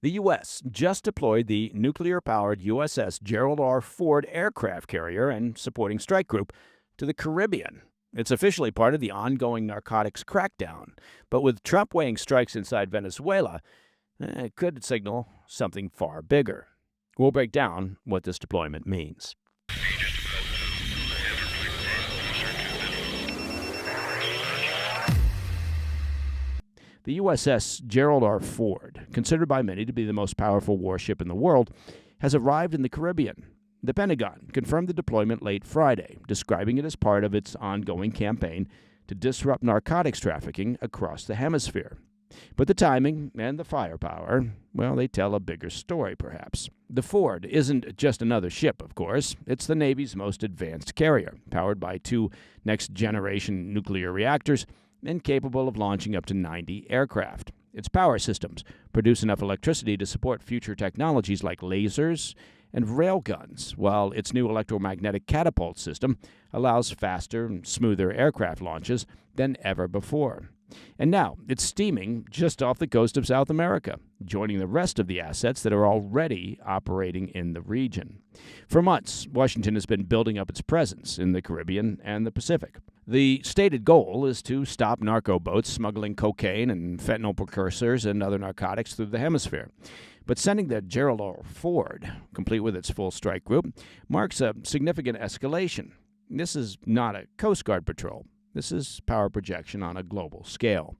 The U.S. just deployed the nuclear-powered USS Gerald R. Ford aircraft carrier and supporting strike group to the Caribbean. It's officially part of the ongoing narcotics crackdown, but with Trump weighing strikes inside Venezuela, it could signal something far bigger. We'll break down what this deployment means. The USS Gerald R. Ford, considered by many to be the most powerful warship in the world, has arrived in the Caribbean. The Pentagon confirmed the deployment late Friday, describing it as part of its ongoing campaign to disrupt narcotics trafficking across the hemisphere. But the timing and the firepower, well, they tell a bigger story, perhaps. The Ford isn't just another ship, of course. It's the Navy's most advanced carrier, powered by 2 next-generation nuclear reactors and capable of launching up to 90 aircraft. Its power systems produce enough electricity to support future technologies like lasers and railguns, while its new electromagnetic catapult system allows faster and smoother aircraft launches than ever before. And now it's steaming just off the coast of South America, joining the rest of the assets that are already operating in the region. For months, Washington has been building up its presence in the Caribbean and the Pacific. The stated goal is to stop narco boats smuggling cocaine and fentanyl precursors and other narcotics through the hemisphere. But sending the Gerald R. Ford, complete with its full strike group, marks a significant escalation. This is not a Coast Guard patrol. This is power projection on a global scale.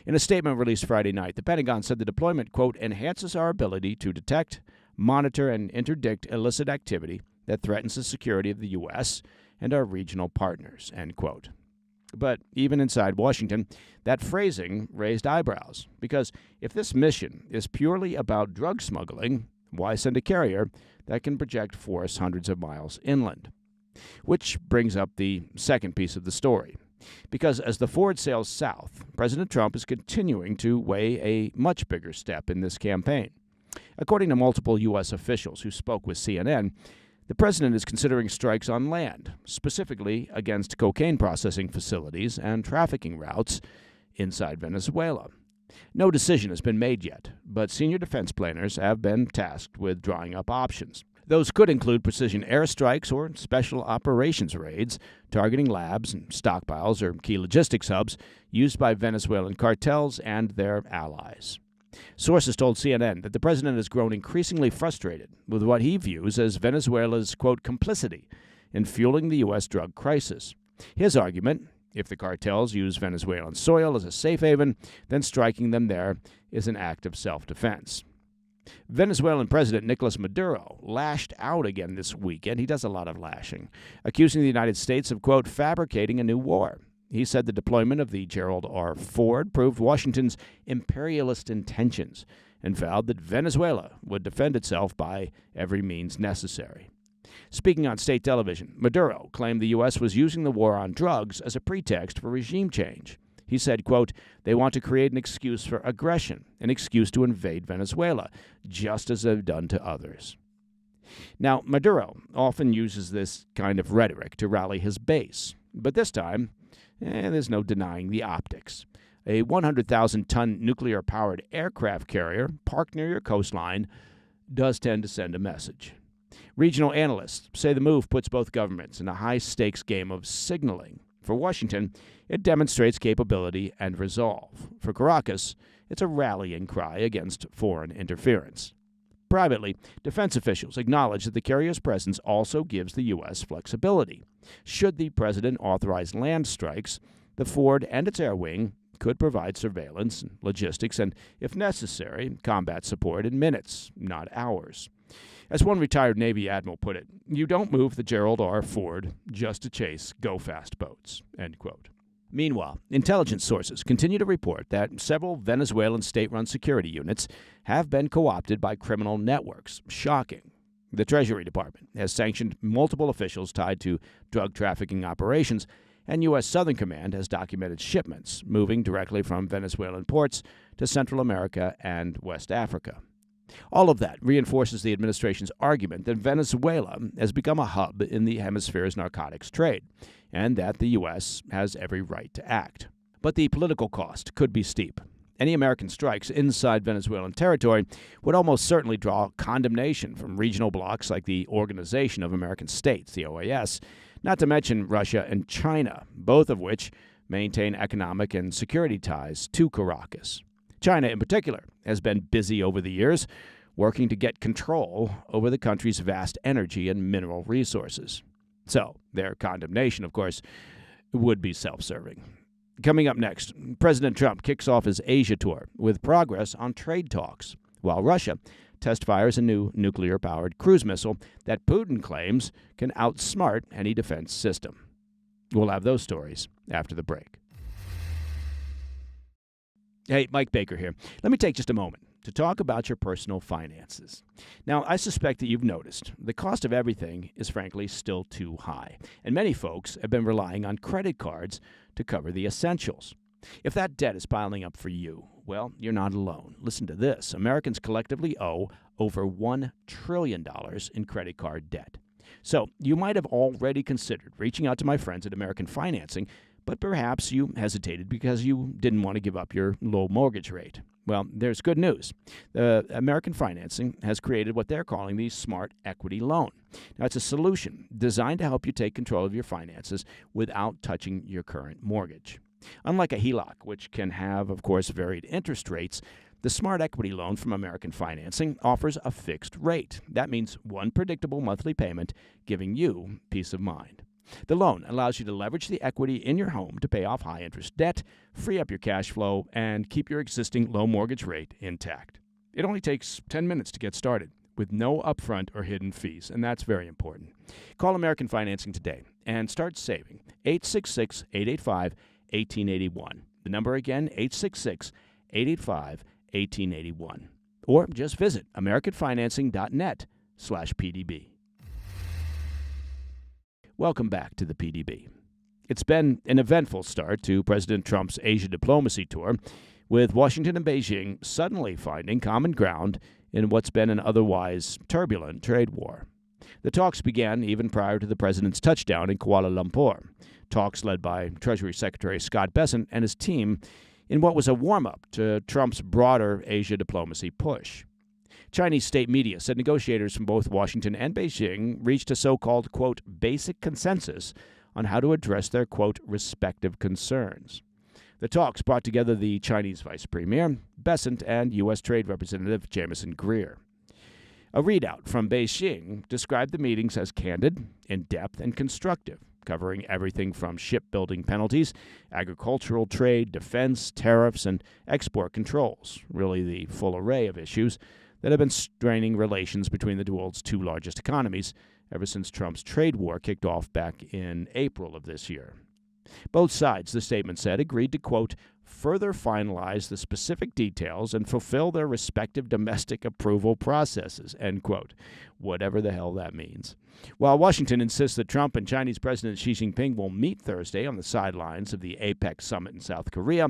In a statement released Friday night, the Pentagon said the deployment, quote, enhances our ability to detect, monitor, and interdict illicit activity that threatens the security of the U.S. and our regional partners, end quote. But even inside Washington, that phrasing raised eyebrows, because if this mission is purely about drug smuggling, why send a carrier that can project force hundreds of miles inland? Which brings up the second piece of the story. Because as the Ford sails south, President Trump is continuing to weigh a much bigger step in this campaign. According to multiple U.S. officials who spoke with CNN, the president is considering strikes on land, specifically against cocaine processing facilities and trafficking routes inside Venezuela. No decision has been made yet, but senior defense planners have been tasked with drawing up options. Those could include precision airstrikes or special operations raids targeting labs and stockpiles or key logistics hubs used by Venezuelan cartels and their allies. Sources told CNN that the president has grown increasingly frustrated with what he views as Venezuela's, quote, complicity in fueling the U.S. drug crisis. His argument, if the cartels use Venezuelan soil as a safe haven, then striking them there is an act of self-defense. Venezuelan President Nicolas Maduro lashed out again this weekend. He does a lot of lashing, accusing the United States of, quote, fabricating a new war. He said the deployment of the Gerald R. Ford proved Washington's imperialist intentions and vowed that Venezuela would defend itself by every means necessary. Speaking on state television, Maduro claimed the U.S. was using the war on drugs as a pretext for regime change. He said, quote, they want to create an excuse for aggression, an excuse to invade Venezuela, just as they've done to others. Now, Maduro often uses this kind of rhetoric to rally his base, but this time, there's no denying the optics. A 100,000-ton nuclear-powered aircraft carrier parked near your coastline does tend to send a message. Regional analysts say the move puts both governments in a high-stakes game of signaling. For Washington, it demonstrates capability and resolve. For Caracas, it's a rallying cry against foreign interference. Privately, defense officials acknowledge that the carrier's presence also gives the U.S. flexibility. Should the president authorize land strikes, the Ford and its air wing could provide surveillance, logistics, and, if necessary, combat support in minutes, not hours. As one retired Navy admiral put it, you don't move the Gerald R. Ford just to chase go-fast boats, end quote. Meanwhile, intelligence sources continue to report that several Venezuelan state-run security units have been co-opted by criminal networks. Shocking. The Treasury Department has sanctioned multiple officials tied to drug trafficking operations, and U.S. Southern Command has documented shipments moving directly from Venezuelan ports to Central America and West Africa. All of that reinforces the administration's argument that Venezuela has become a hub in the hemisphere's narcotics trade, and that the U.S. has every right to act. But the political cost could be steep. Any American strikes inside Venezuelan territory would almost certainly draw condemnation from regional blocs like the Organization of American States, the OAS, not to mention Russia and China, both of which maintain economic and security ties to Caracas. China, in particular, has been busy over the years working to get control over the country's vast energy and mineral resources. So, their condemnation, of course, would be self-serving. Coming up next, President Trump kicks off his Asia tour with progress on trade talks, while Russia test-fires a new nuclear-powered cruise missile that Putin claims can outsmart any defense system. We'll have those stories after the break. Hey, Mike Baker here. Let me take just a moment to talk about your personal finances. Now, I suspect that you've noticed the cost of everything is frankly still too high, and many folks have been relying on credit cards to cover the essentials. If that debt is piling up for you, well, you're not alone. Listen to this. Americans collectively owe over $1 trillion in credit card debt. So you might have already considered reaching out to my friends at American Financing, but perhaps you hesitated because you didn't want to give up your low mortgage rate. Well, there's good news. The American Financing has created what they're calling the Smart Equity Loan. Now, it's a solution designed to help you take control of your finances without touching your current mortgage. Unlike a HELOC, which can have, of course, varied interest rates, the Smart Equity Loan from American Financing offers a fixed rate. That means one predictable monthly payment, giving you peace of mind. The loan allows you to leverage the equity in your home to pay off high-interest debt, free up your cash flow, and keep your existing low mortgage rate intact. It only takes 10 minutes to get started, with no upfront or hidden fees, and that's very important. Call American Financing today and start saving. 866-885-1881. The number again, 866-885-1881. Or just visit americanfinancing.net/PDB. Welcome back to the PDB. It's been an eventful start to President Trump's Asia diplomacy tour, with Washington and Beijing suddenly finding common ground in what's been an otherwise turbulent trade war. The talks began even prior to the president's touchdown in Kuala Lumpur, talks led by Treasury Secretary Scott Bessent and his team in what was a warm-up to Trump's broader Asia diplomacy push. Chinese state media said negotiators from both Washington and Beijing reached a so-called, quote, basic consensus on how to address their, quote, respective concerns. The talks brought together the Chinese Vice Premier, Bessent, and U.S. Trade Representative Jamieson Greer. A readout from Beijing described the meetings as candid, in-depth, and constructive, covering everything from shipbuilding penalties, agricultural trade, defense, tariffs, and export controls, really the full array of issues that have been straining relations between the world's two largest economies ever since Trump's trade war kicked off back in April of this year. Both sides, the statement said, agreed to, quote, further finalize the specific details and fulfill their respective domestic approval processes, end quote, whatever the hell that means. While Washington insists that Trump and Chinese President Xi Jinping will meet Thursday on the sidelines of the APEC summit in South Korea,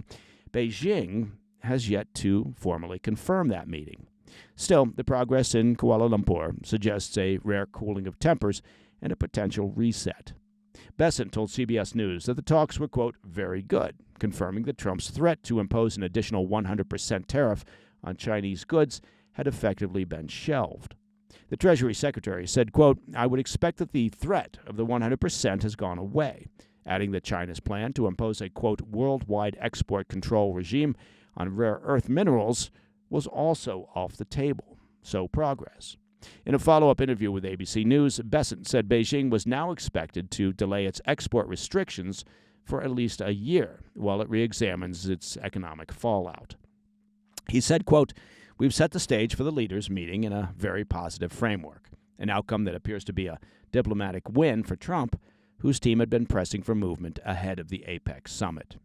Beijing has yet to formally confirm that meeting. Still, the progress in Kuala Lumpur suggests a rare cooling of tempers and a potential reset. Bessent told CBS News that the talks were, quote, very good, confirming that Trump's threat to impose an additional 100% tariff on Chinese goods had effectively been shelved. The Treasury Secretary said, quote, I would expect that the threat of the 100% has gone away, adding that China's plan to impose a, quote, worldwide export control regime on rare earth minerals was also off the table. So progress. In a follow-up interview with ABC News, Bessent said Beijing was now expected to delay its export restrictions for at least a year while it re-examines its economic fallout. He said, quote, we've set the stage for the leaders meeting in a very positive framework, an outcome that appears to be a diplomatic win for Trump, whose team had been pressing for movement ahead of the APEC summit.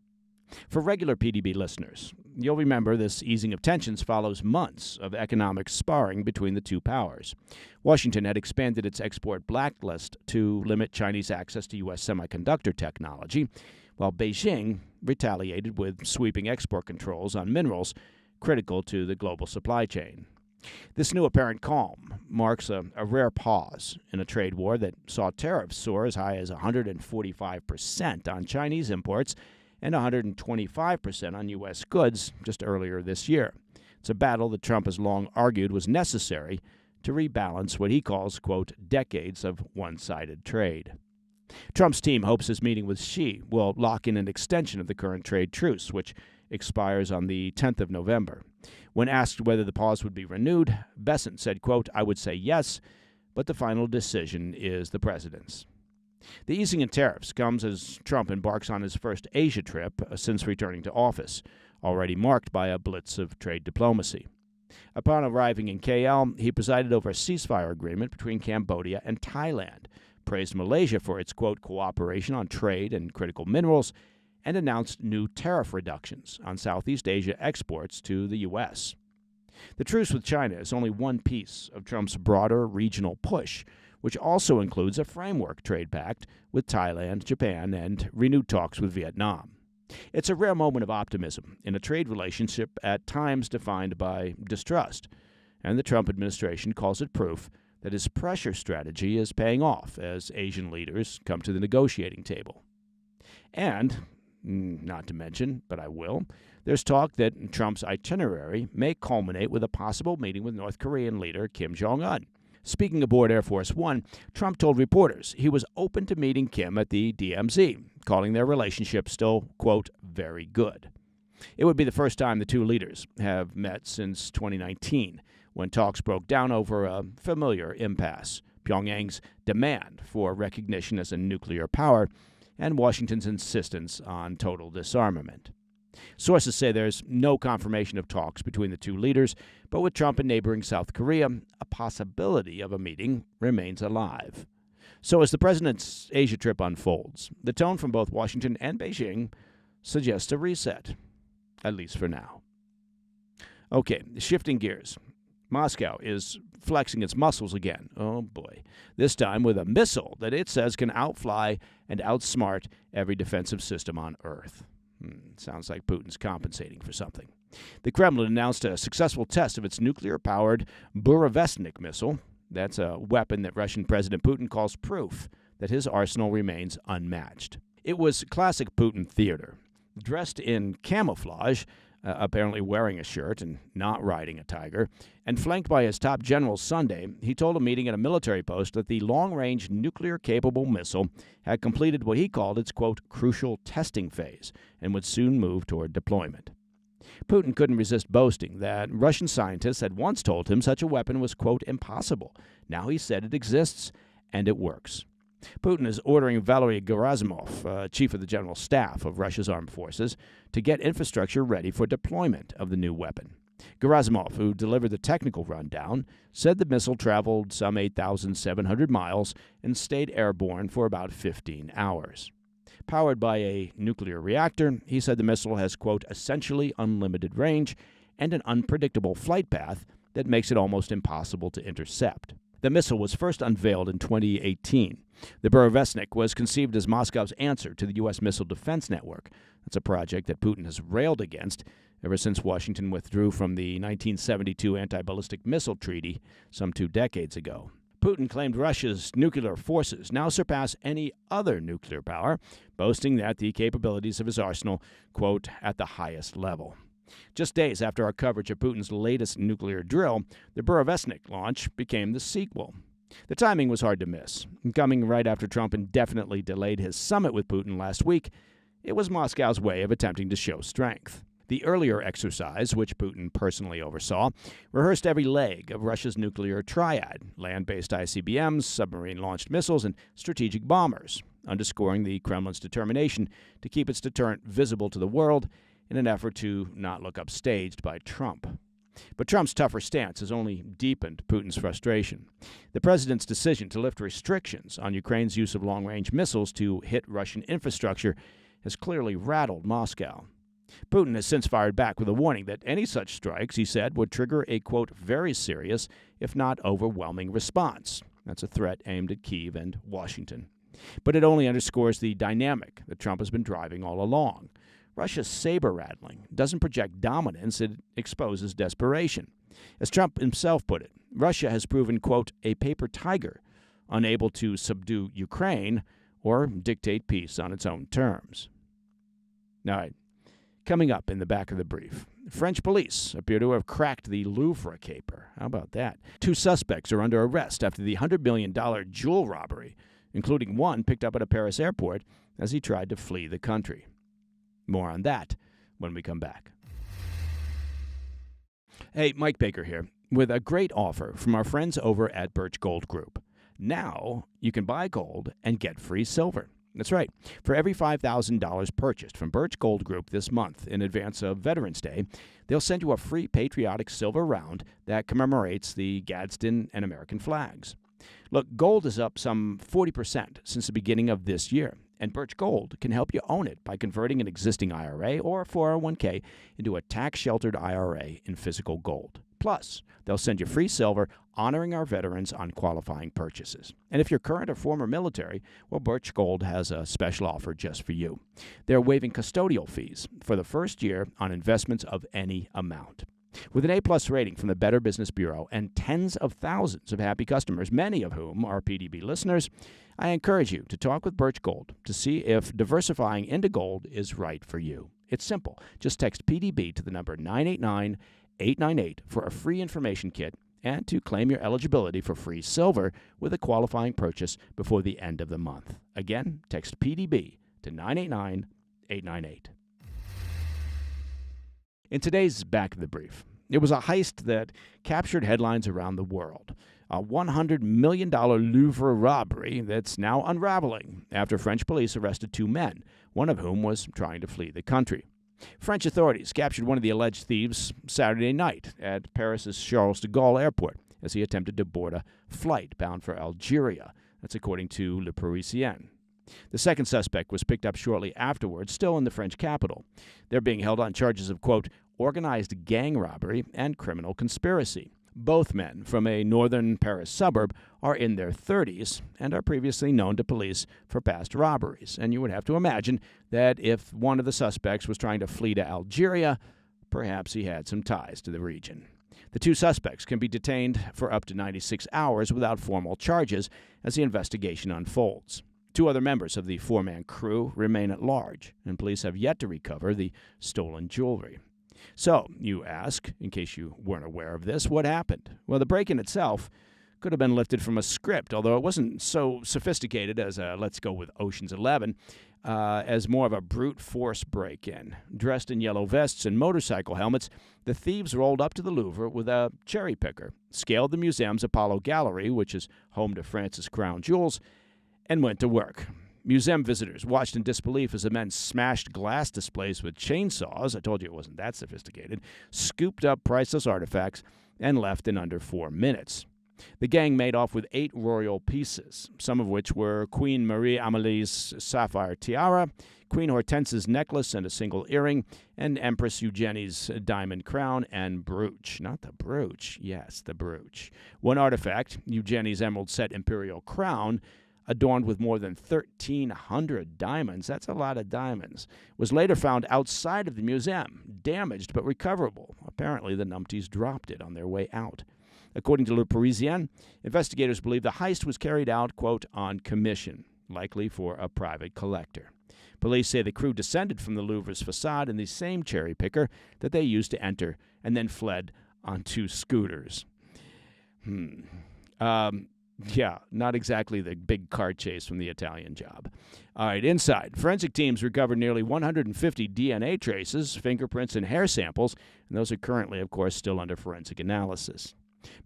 For regular PDB listeners, you'll remember this easing of tensions follows months of economic sparring between the two powers. Washington had expanded its export blacklist to limit Chinese access to U.S. semiconductor technology, while Beijing retaliated with sweeping export controls on minerals critical to the global supply chain. This new apparent calm marks a rare pause in a trade war that saw tariffs soar as high as 145% on Chinese imports and 125% on U.S. goods just earlier this year. It's a battle that Trump has long argued was necessary to rebalance what he calls, quote, decades of one-sided trade. Trump's team hopes his meeting with Xi will lock in an extension of the current trade truce, which expires on the 10th of November. When asked whether the pause would be renewed, Bessent said, quote, I would say yes, but the final decision is the president's. The easing in tariffs comes as Trump embarks on his first Asia trip since returning to office, already marked by a blitz of trade diplomacy. Upon arriving in KL, he presided over a ceasefire agreement between Cambodia and Thailand, praised Malaysia for its, quote, cooperation on trade and critical minerals, and announced new tariff reductions on Southeast Asia exports to the U.S. The truce with China is only one piece of Trump's broader regional push, which also includes a framework trade pact with Thailand, Japan, and renewed talks with Vietnam. It's a rare moment of optimism in a trade relationship at times defined by distrust, and the Trump administration calls it proof that his pressure strategy is paying off as Asian leaders come to the negotiating table. And, not to mention, but I will, there's talk that Trump's itinerary may culminate with a possible meeting with North Korean leader Kim Jong-un. Speaking aboard Air Force One, Trump told reporters he was open to meeting Kim at the DMZ, calling their relationship still, quote, very good. It would be the first time the two leaders have met since 2019, when talks broke down over a familiar impasse, Pyongyang's demand for recognition as a nuclear power and Washington's insistence on total disarmament. Sources say there's no confirmation of talks between the two leaders, but with Trump in neighboring South Korea, a possibility of a meeting remains alive. So as the president's Asia trip unfolds, the tone from both Washington and Beijing suggests a reset, at least for now. Okay, shifting gears. Moscow is flexing its muscles again. Oh boy. This time with a missile that it says can outfly and outsmart every defensive system on Earth. Sounds like Putin's compensating for something. The Kremlin announced a successful test of its nuclear-powered Burevestnik missile. That's a weapon that Russian President Putin calls proof that his arsenal remains unmatched. It was classic Putin theater. Dressed in camouflage, apparently wearing a shirt and not riding a tiger, and flanked by his top general Sunday, he told a meeting at a military post that the long-range nuclear-capable missile had completed what he called its, quote, crucial testing phase and would soon move toward deployment. Putin couldn't resist boasting that Russian scientists had once told him such a weapon was, quote, impossible. Now he said it exists, and it works. Putin is ordering Valery Gerasimov, chief of the general staff of Russia's armed forces, to get infrastructure ready for deployment of the new weapon. Gerasimov, who delivered the technical rundown, said the missile traveled some 8,700 miles and stayed airborne for about 15 hours. Powered by a nuclear reactor, he said the missile has, quote, essentially unlimited range and an unpredictable flight path that makes it almost impossible to intercept. The missile was first unveiled in 2018. The Burevestnik was conceived as Moscow's answer to the U.S. missile defense network. That's a project that Putin has railed against ever since Washington withdrew from the 1972 anti-ballistic missile treaty some 2 decades ago. Putin claimed Russia's nuclear forces now surpass any other nuclear power, boasting that the capabilities of his arsenal, quote, at the highest level. Just days after our coverage of Putin's latest nuclear drill, the Burevestnik launch became the sequel. The timing was hard to miss. Coming right after Trump indefinitely delayed his summit with Putin last week, it was Moscow's way of attempting to show strength. The earlier exercise, which Putin personally oversaw, rehearsed every leg of Russia's nuclear triad, land-based ICBMs, submarine-launched missiles, and strategic bombers, underscoring the Kremlin's determination to keep its deterrent visible to the world in an effort to not look upstaged by Trump. But Trump's tougher stance has only deepened Putin's frustration. The president's decision to lift restrictions on Ukraine's use of long-range missiles to hit Russian infrastructure has clearly rattled Moscow. Putin has since fired back with a warning that any such strikes, he said, would trigger a, quote, very serious, if not overwhelming response. That's a threat aimed at Kyiv and Washington. But it only underscores the dynamic that Trump has been driving all along. Russia's saber-rattling doesn't project dominance, it exposes desperation. As Trump himself put it, Russia has proven, quote, a paper tiger, unable to subdue Ukraine or dictate peace on its own terms. All right. Coming up in the back of the brief, French police appear to have cracked the Louvre caper. How about that? 2 suspects are under arrest after the $100 million jewel robbery, including one picked up at a Paris airport as he tried to flee the country. More on that when we come back. Hey, Mike Baker here with a great offer from our friends over at Birch Gold Group. Now you can buy gold and get free silver. That's right. For every $5,000 purchased from Birch Gold Group this month in advance of Veterans Day, they'll send you a free patriotic silver round that commemorates the Gadsden and American flags. Look, gold is up some 40% since the beginning of this year, and Birch Gold can help you own it by converting an existing IRA or 401k into a tax-sheltered IRA in physical gold. Plus, they'll send you free silver, honoring our veterans on qualifying purchases. And if you're current or former military, well, Birch Gold has a special offer just for you. They're waiving custodial fees for the first year on investments of any amount. With an A-plus rating from the Better Business Bureau and tens of thousands of happy customers, many of whom are PDB listeners, I encourage you to talk with Birch Gold to see if diversifying into gold is right for you. It's simple. Just text PDB to the number 989-898 for a free information kit and to claim your eligibility for free silver with a qualifying purchase before the end of the month. Again, text PDB to 989-898. In today's Back of the Brief, it was a heist that captured headlines around the world. A $100 million Louvre robbery that's now unraveling after French police arrested 2 men, one of whom was trying to flee the country. French authorities captured one of the alleged thieves Saturday night at Paris's Charles de Gaulle airport as he attempted to board a flight bound for Algeria. That's according to Le Parisien. The second suspect was picked up shortly afterwards, still in the French capital. They're being held on charges of, quote, organized gang robbery and criminal conspiracy. Both men from a northern Paris suburb are in their 30s and are previously known to police for past robberies. And you would have to imagine that if one of the suspects was trying to flee to Algeria, perhaps he had some ties to the region. The 2 suspects can be detained for up to 96 hours without formal charges as the investigation unfolds. 2 other members of the 4-man crew remain at large, and police have yet to recover the stolen jewelry. So, you ask, in case you weren't aware of this, what happened? Well, the break-in itself could have been lifted from a script, although it wasn't so sophisticated as a let's go with Ocean's 11, as more of a brute force break-in. Dressed in yellow vests and motorcycle helmets, the thieves rolled up to the Louvre with a cherry picker, scaled the museum's Apollo Gallery, which is home to France's crown jewels, and went to work. Museum visitors watched in disbelief as the men smashed glass displays with chainsaws, I told you it wasn't that sophisticated, scooped up priceless artifacts, and left in under 4 minutes. The gang made off with 8 royal pieces, some of which were Queen Marie Amélie's sapphire tiara, Queen Hortense's necklace and a single earring, and Empress Eugenie's diamond crown and brooch. Not the brooch, yes, the brooch. One artifact, Eugenie's emerald-set imperial crown, adorned with more than 1,300 diamonds, that's a lot of diamonds, was later found outside of the museum, damaged but recoverable. Apparently, the numpties dropped it on their way out. According to Le Parisien, investigators believe the heist was carried out, quote, on commission, likely for a private collector. Police say the crew descended from the Louvre's facade in the same cherry picker that they used to enter and then fled on 2 scooters. Yeah, not exactly the big car chase from the Italian Job. All right, inside, forensic teams recovered nearly 150 DNA traces, fingerprints, and hair samples, and those are currently, of course, still under forensic analysis.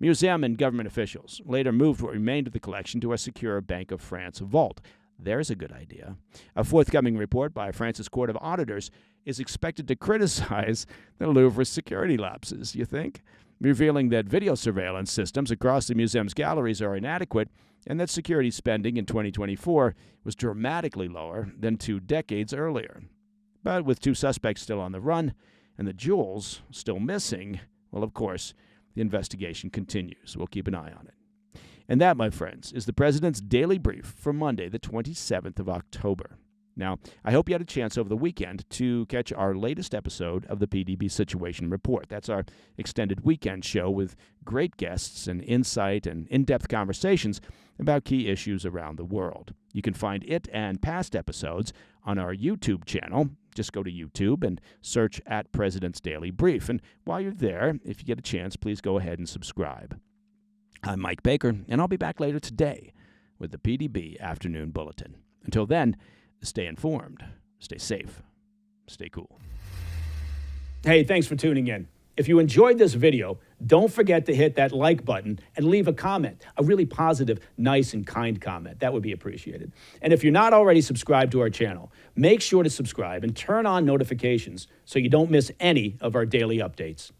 Museum and government officials later moved what remained of the collection to a secure Bank of France vault. There's a good idea. A forthcoming report by France's Court of Auditors is expected to criticize the Louvre's security lapses, you think? Revealing that video surveillance systems across the museum's galleries are inadequate and that security spending in 2024 was dramatically lower than 2 decades earlier. But with 2 suspects still on the run and the jewels still missing, well, of course, the investigation continues. We'll keep an eye on it. And that, my friends, is the President's Daily Brief for Monday, the 27th of October. Now, I hope you had a chance over the weekend to catch our latest episode of the PDB Situation Report. That's our extended weekend show with great guests and insight and in-depth conversations about key issues around the world. You can find it and past episodes on our YouTube channel. Just go to YouTube and search at President's Daily Brief. And while you're there, if you get a chance, please go ahead and subscribe. I'm Mike Baker, and I'll be back later today with the PDB Afternoon Bulletin. Until then, stay informed, stay safe, stay cool. Hey, thanks for tuning in. If you enjoyed this video, don't forget to hit that like button and leave a comment, a really positive, nice, and kind comment. That would be appreciated. And if you're not already subscribed to our channel, make sure to subscribe and turn on notifications so you don't miss any of our daily updates.